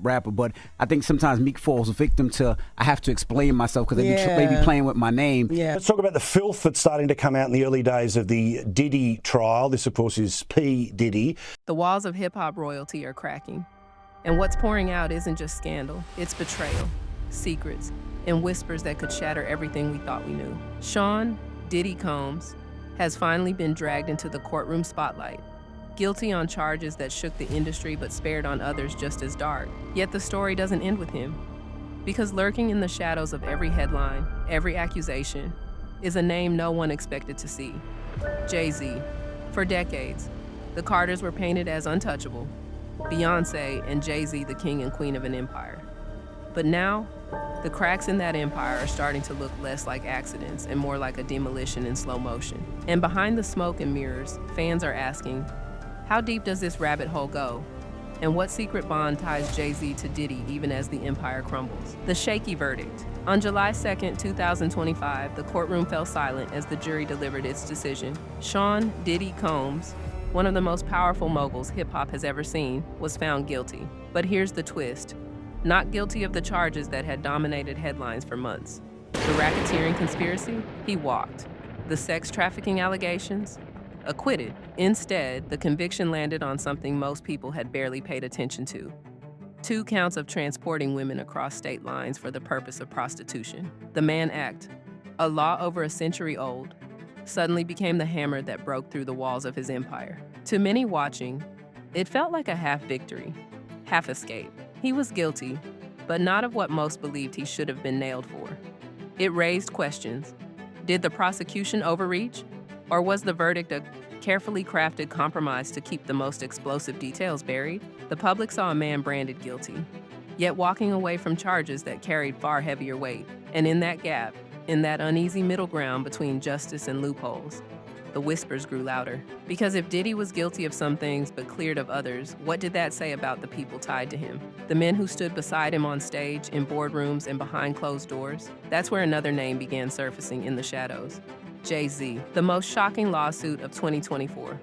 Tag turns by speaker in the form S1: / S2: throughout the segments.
S1: dope rapper, but I think sometimes Meek falls victim to, I have to explain myself because they be playing with my name.
S2: Yeah. Let's talk about the filth that's starting to come out in the early days of the Diddy trial. This, of course, is P. Diddy.
S3: The walls of hip-hop royalty are cracking. And what's pouring out isn't just scandal, it's betrayal, secrets, and whispers that could shatter everything we thought we knew. Sean Diddy Combs has finally been dragged into the courtroom spotlight, guilty on charges that shook the industry but spared on others just as dark. Yet the story doesn't end with him, because lurking in the shadows of every headline, every accusation, is a name no one expected to see: Jay-Z. For decades, the Carters were painted as untouchable, Beyoncé and Jay-Z the king and queen of an empire. But now, the cracks in that empire are starting to look less like accidents and more like a demolition in slow motion. And behind the smoke and mirrors, fans are asking, how deep does this rabbit hole go? And what secret bond ties Jay-Z to Diddy even as the empire crumbles? The shaky verdict. On July 2nd, 2025, the courtroom fell silent as the jury delivered its decision. Sean Diddy Combs, one of the most powerful moguls hip-hop has ever seen, was found guilty. But here's the twist. Not guilty of the charges that had dominated headlines for months. The racketeering conspiracy? He walked. The sex trafficking allegations? Acquitted. Instead, the conviction landed on something most people had barely paid attention to: 2 counts of transporting women across state lines for the purpose of prostitution. The Mann Act, a law over a century old, suddenly became the hammer that broke through the walls of his empire. To many watching, it felt like a half victory, half escape. He was guilty, but not of what most believed he should have been nailed for. It raised questions. Did the prosecution overreach? Or was the verdict a carefully crafted compromise to keep the most explosive details buried? The public saw a man branded guilty, yet walking away from charges that carried far heavier weight. And in that gap, in that uneasy middle ground between justice and loopholes, the whispers grew louder. Because if Diddy was guilty of some things but cleared of others, what did that say about the people tied to him? The men who stood beside him on stage, in boardrooms, and behind closed doors? That's where another name began surfacing in the shadows: Jay-Z, the most shocking lawsuit of 2024.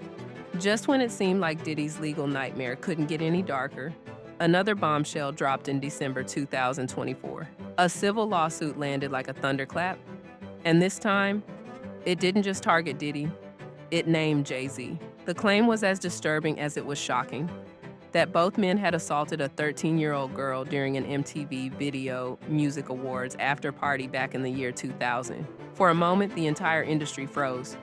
S3: Just when it seemed like Diddy's legal nightmare couldn't get any darker, another bombshell dropped in December 2024. A civil lawsuit landed like a thunderclap, and this time, it didn't just target Diddy, it named Jay-Z. The claim was as disturbing as it was shocking: that both men had assaulted a 13-year-old girl during an MTV Video Music Awards after party back in the year 2000. For a moment, the entire industry froze.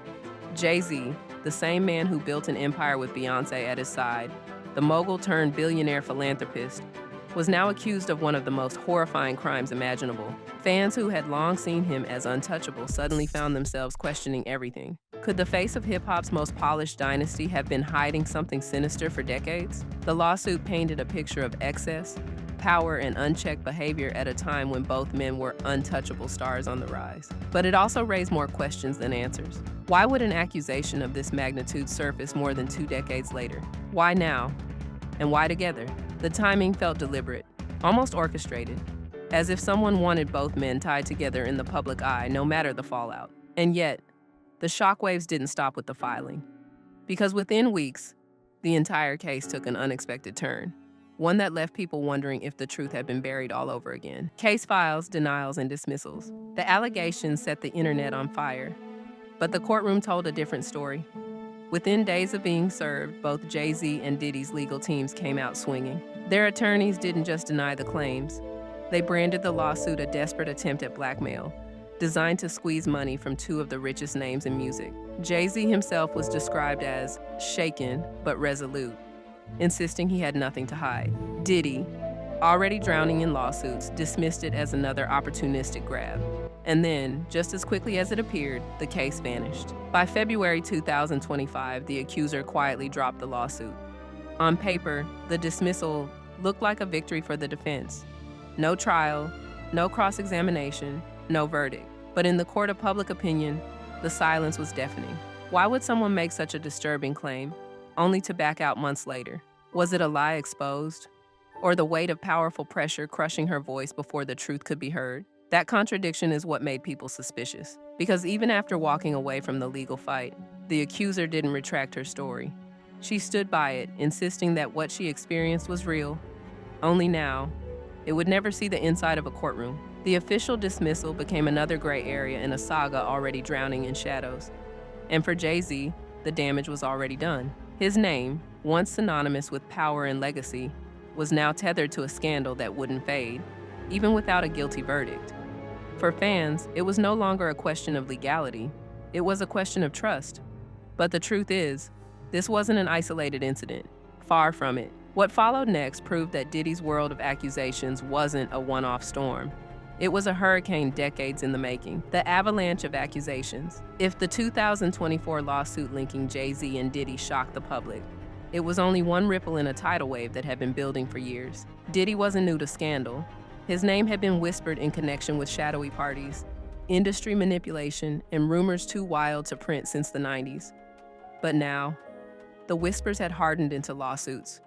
S3: Jay-Z, the same man who built an empire with Beyoncé at his side, the mogul-turned-billionaire philanthropist, was now accused of one of the most horrifying crimes imaginable. Fans who had long seen him as untouchable suddenly found themselves questioning everything. Could the face of hip-hop's most polished dynasty have been hiding something sinister for decades? The lawsuit painted a picture of excess, power, and unchecked behavior at a time when both men were untouchable stars on the rise. But it also raised more questions than answers. Why would an accusation of this magnitude surface more than 2 decades later? Why now? And why together? The timing felt deliberate, almost orchestrated, as if someone wanted both men tied together in the public eye, no matter the fallout. And yet, the shockwaves didn't stop with the filing. Because within weeks, the entire case took an unexpected turn, one that left people wondering if the truth had been buried all over again. Case files, denials, and dismissals. The allegations set the internet on fire, but the courtroom told a different story. Within days of being served, both Jay-Z and Diddy's legal teams came out swinging. Their attorneys didn't just deny the claims. They branded the lawsuit a desperate attempt at blackmail, designed to squeeze money from 2 of the richest names in music. Jay-Z himself was described as shaken but resolute, insisting he had nothing to hide. Diddy, already drowning in lawsuits, dismissed it as another opportunistic grab. And then, just as quickly as it appeared, the case vanished. By February 2025, the accuser quietly dropped the lawsuit. On paper, the dismissal looked like a victory for the defense. No trial, no cross-examination, no verdict. But in the court of public opinion, the silence was deafening. Why would someone make such a disturbing claim, only to back out months later? Was it a lie exposed? Or the weight of powerful pressure crushing her voice before the truth could be heard? That contradiction is what made people suspicious. Because even after walking away from the legal fight, the accuser didn't retract her story. She stood by it, insisting that what she experienced was real, Only now, it would never see the inside of a courtroom. The official dismissal became another gray area in a saga already drowning in shadows. And for Jay-Z, the damage was already done. His name, once synonymous with power and legacy, was now tethered to a scandal that wouldn't fade, even without a guilty verdict. For fans, it was no longer a question of legality. It was a question of trust. But the truth is, this wasn't an isolated incident. Far from it. What followed next proved that Diddy's world of accusations wasn't a one-off storm. It was a hurricane decades in the making, the avalanche of accusations. If the 2024 lawsuit linking Jay-Z and Diddy shocked the public, it was only one ripple in a tidal wave that had been building for years. Diddy wasn't new to scandal. His name had been whispered in connection with shadowy parties, industry manipulation, and rumors too wild to print since the 90s. But now, the whispers had hardened into lawsuits.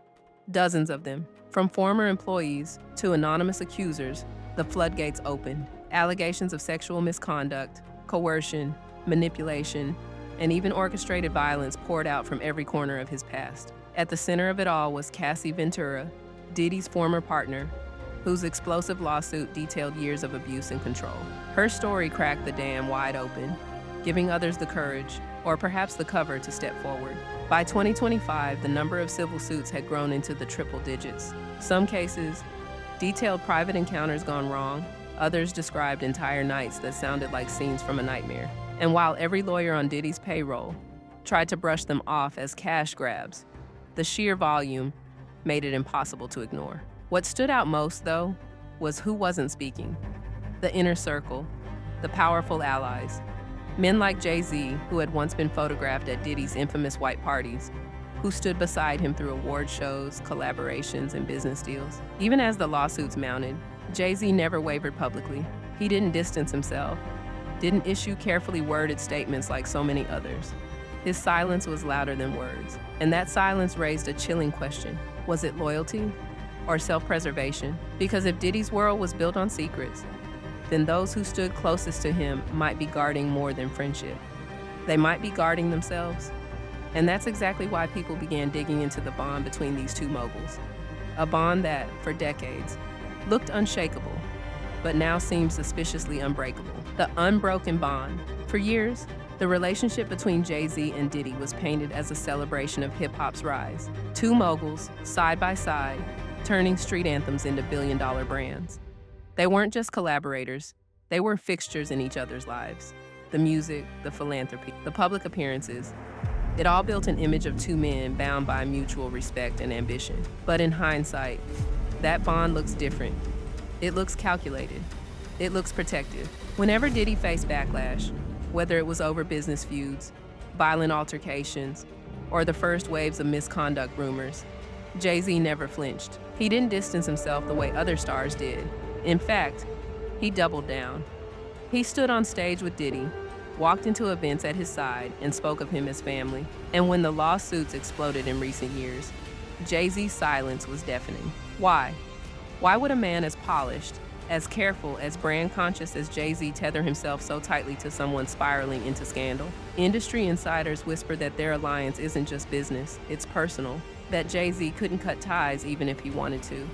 S3: Dozens of them. From former employees to anonymous accusers, the floodgates opened. Allegations of sexual misconduct, coercion, manipulation, and even orchestrated violence poured out from every corner of his past. At the center of it all was Cassie Ventura, Diddy's former partner, whose explosive lawsuit detailed years of abuse and control. Her story cracked the dam wide open, giving others the courage, or perhaps the cover, to step forward. By 2025, the number of civil suits had grown into the triple digits. Some cases detailed private encounters gone wrong, others described entire nights that sounded like scenes from a nightmare. And while every lawyer on Diddy's payroll tried to brush them off as cash grabs, the sheer volume made it impossible to ignore. What stood out most, though, was who wasn't speaking. The inner circle, the powerful allies. Men like Jay-Z, who had once been photographed at Diddy's infamous white parties, who stood beside him through award shows, collaborations, and business deals. Even as the lawsuits mounted, Jay-Z never wavered publicly. He didn't distance himself, didn't issue carefully worded statements like so many others. His silence was louder than words, and that silence raised a chilling question. Was it loyalty or self-preservation? Because if Diddy's world was built on secrets, then those who stood closest to him might be guarding more than friendship. They might be guarding themselves. And that's exactly why people began digging into the bond between these two moguls. A bond that, for decades, looked unshakable, but now seems suspiciously unbreakable. The unbroken bond. For years, the relationship between Jay-Z and Diddy was painted as a celebration of hip-hop's rise. Two moguls, side by side, turning street anthems into billion-dollar brands. They weren't just collaborators, they were fixtures in each other's lives. The music, the philanthropy, the public appearances, it all built an image of two men bound by mutual respect and ambition. But in hindsight, that bond looks different. It looks calculated. It looks protective. Whenever Diddy faced backlash, whether it was over business feuds, violent altercations, or the first waves of misconduct rumors, Jay-Z never flinched. He didn't distance himself the way other stars did. In fact, he doubled down. He stood on stage with Diddy, walked into events at his side, and spoke of him as family. And when the lawsuits exploded in recent years, Jay-Z's silence was deafening. Why? Why would a man as polished, as careful, as brand conscious as Jay-Z tether himself so tightly to someone spiraling into scandal? Industry insiders whisper that their alliance isn't just business, it's personal, that Jay-Z couldn't cut ties even if he wanted to,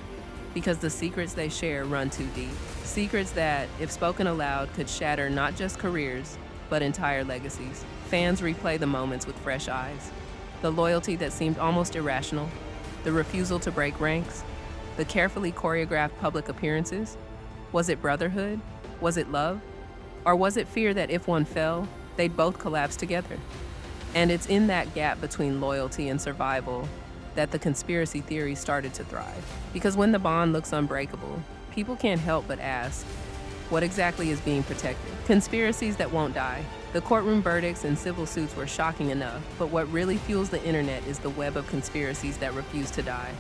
S3: because the secrets they share run too deep. Secrets that, if spoken aloud, could shatter not just careers, but entire legacies. Fans replay the moments with fresh eyes. The loyalty that seemed almost irrational, the refusal to break ranks, the carefully choreographed public appearances. Was it brotherhood? Was it love? Or was it fear that if one fell, they'd both collapse together? And it's in that gap between loyalty and survival that the conspiracy theories started to thrive. Because when the bond looks unbreakable, people can't help but ask, what exactly is being protected? Conspiracies that won't die. The courtroom verdicts and civil suits were shocking enough, but what really fuels the internet is the web of conspiracies that refuse to die.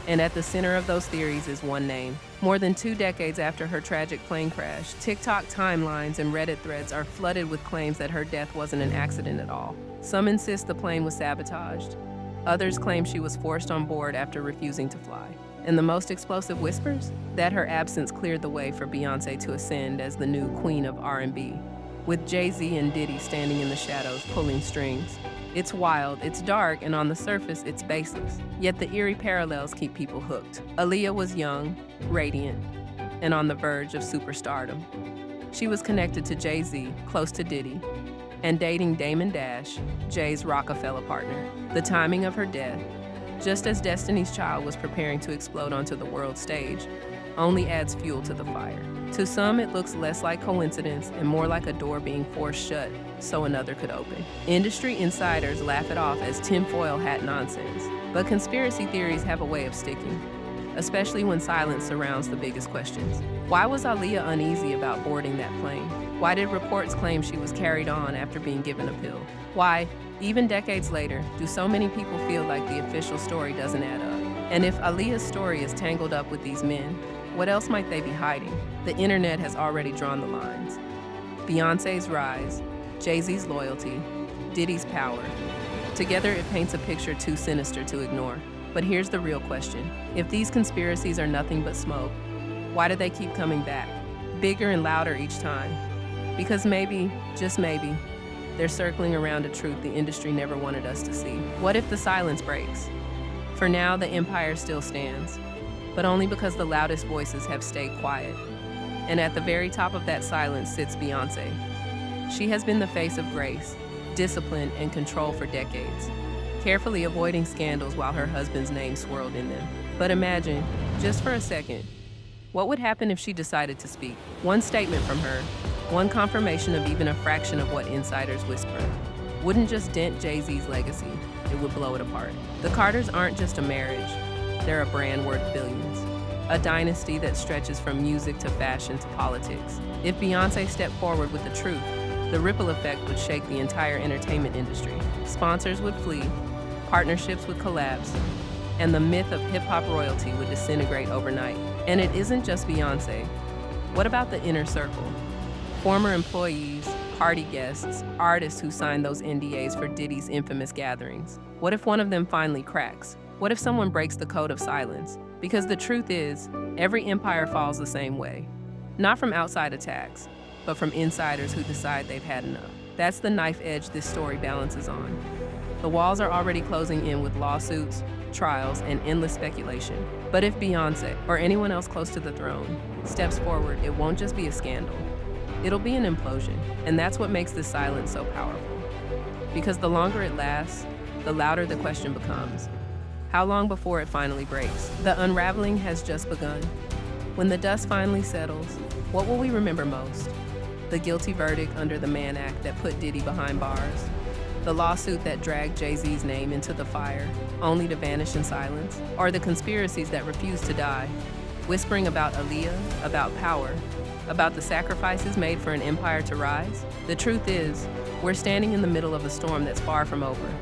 S3: And at the center of those theories is one name. More than 2 decades after her tragic plane crash, TikTok timelines and Reddit threads are flooded with claims that her death wasn't an accident at all. Some insist the plane was sabotaged. Others claim she was forced on board after refusing to fly. And the most explosive whispers? That her absence cleared the way for Beyoncé to ascend as the new queen of R&B. With Jay-Z and Diddy standing in the shadows pulling strings, It's wild, it's dark, and on the surface, it's baseless. Yet the eerie parallels keep people hooked. Aaliyah was young, radiant, and on the verge of superstardom. She was connected to Jay-Z, close to Diddy, and dating Damon Dash, Jay's Rockefeller partner. The timing of her death, just as Destiny's Child was preparing to explode onto the world stage, only adds fuel to the fire. To some, it looks less like coincidence and more like a door being forced shut so another could open. Industry insiders laugh it off as tinfoil hat nonsense, but conspiracy theories have a way of sticking, especially when silence surrounds the biggest questions. Why was Aaliyah uneasy about boarding that plane? Why did reports claim she was carried on after being given a pill? Why, even decades later, do so many people feel like the official story doesn't add up? And if Aaliyah's story is tangled up with these men, what else might they be hiding? The internet has already drawn the lines. Beyoncé's rise, Jay-Z's loyalty, Diddy's power. Together, it paints a picture too sinister to ignore. But here's the real question. If these conspiracies are nothing but smoke, why do they keep coming back? Bigger and louder each time. Because maybe, just maybe, they're circling around a truth the industry never wanted us to see. What if the silence breaks? For now, the empire still stands, but only because the loudest voices have stayed quiet. And at the very top of that silence sits Beyoncé. She has been the face of grace, discipline, and control for decades, carefully avoiding scandals while her husband's name swirled in them. But imagine, just for a second, what would happen if she decided to speak? One statement from her, one confirmation of even a fraction of what insiders whisper, wouldn't just dent Jay-Z's legacy, it would blow it apart. The Carters aren't just a marriage, they're a brand worth billions. A dynasty that stretches from music to fashion to politics. If Beyoncé stepped forward with the truth, the ripple effect would shake the entire entertainment industry. Sponsors would flee, partnerships would collapse, and the myth of hip-hop royalty would disintegrate overnight. And it isn't just Beyoncé. What about the inner circle? Former employees, party guests, artists who signed those NDAs for Diddy's infamous gatherings. What if one of them finally cracks? What if someone breaks the code of silence? Because the truth is, every empire falls the same way. Not from outside attacks, but from insiders who decide they've had enough. That's the knife edge this story balances on. The walls are already closing in with lawsuits, trials, and endless speculation. But if Beyoncé, or anyone else close to the throne, steps forward, it won't just be a scandal. It'll be an implosion, and that's what makes this silence so powerful. Because the longer it lasts, the louder the question becomes. How long before it finally breaks? The unraveling has just begun. When the dust finally settles, what will we remember most? The guilty verdict under the Mann Act that put Diddy behind bars? The lawsuit that dragged Jay-Z's name into the fire, only to vanish in silence? Or the conspiracies that refused to die, whispering about Aaliyah, about power, about the sacrifices made for an empire to rise? The truth is, we're standing in the middle of a storm that's far from over.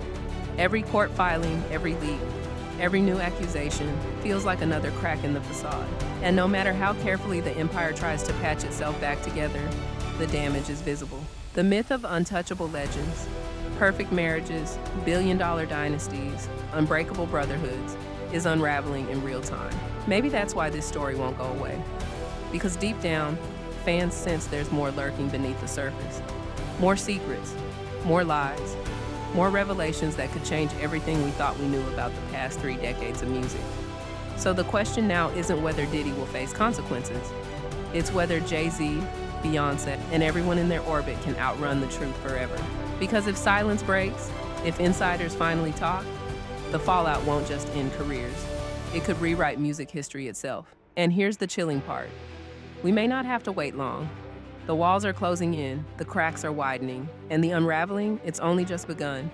S3: Every court filing, every leak, every new accusation feels like another crack in the facade. And no matter how carefully the empire tries to patch itself back together, the damage is visible. The myth of untouchable legends, perfect marriages, billion-dollar dynasties, unbreakable brotherhoods, is unraveling in real time. Maybe that's why this story won't go away. Because deep down, fans sense there's more lurking beneath the surface. More secrets, more lies, more revelations that could change everything we thought we knew about the past 3 decades of music. So the question now isn't whether Diddy will face consequences. It's whether Jay-Z, Beyoncé, and everyone in their orbit can outrun the truth forever. Because if silence breaks, if insiders finally talk, the fallout won't just end careers. It could rewrite music history itself. And here's the chilling part. We may not have to wait long. The walls are closing in, the cracks are widening, and the unraveling, it's only just begun.